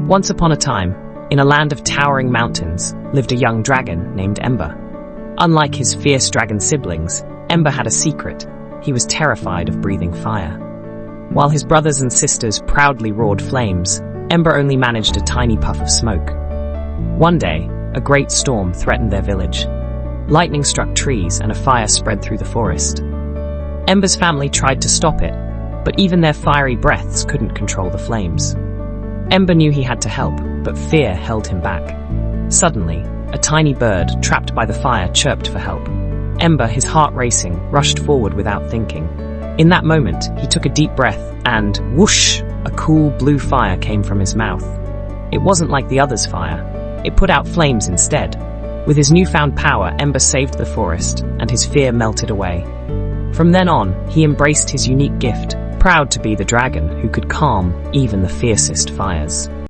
Once upon a time, in a land of towering mountains, lived a young dragon named Ember. Unlike his fierce dragon siblings, Ember had a secret. He was terrified of breathing fire. While his brothers and sisters proudly roared flames, Ember only managed a tiny puff of smoke. One day, a great storm threatened their village. Lightning struck trees and a fire spread through the forest. Ember's family tried to stop it, but even their fiery breaths couldn't control the flames. Ember knew he had to help, but fear held him back. Suddenly, a tiny bird trapped by the fire chirped for help. Ember, his heart racing, rushed forward without thinking. In that moment, he took a deep breath and, whoosh, a cool blue fire came from his mouth. It wasn't like the others' fire. It put out flames instead. With his newfound power, Ember saved the forest, and his fear melted away. From then on, he embraced his unique gift, proud to be the dragon who could calm even the fiercest fires.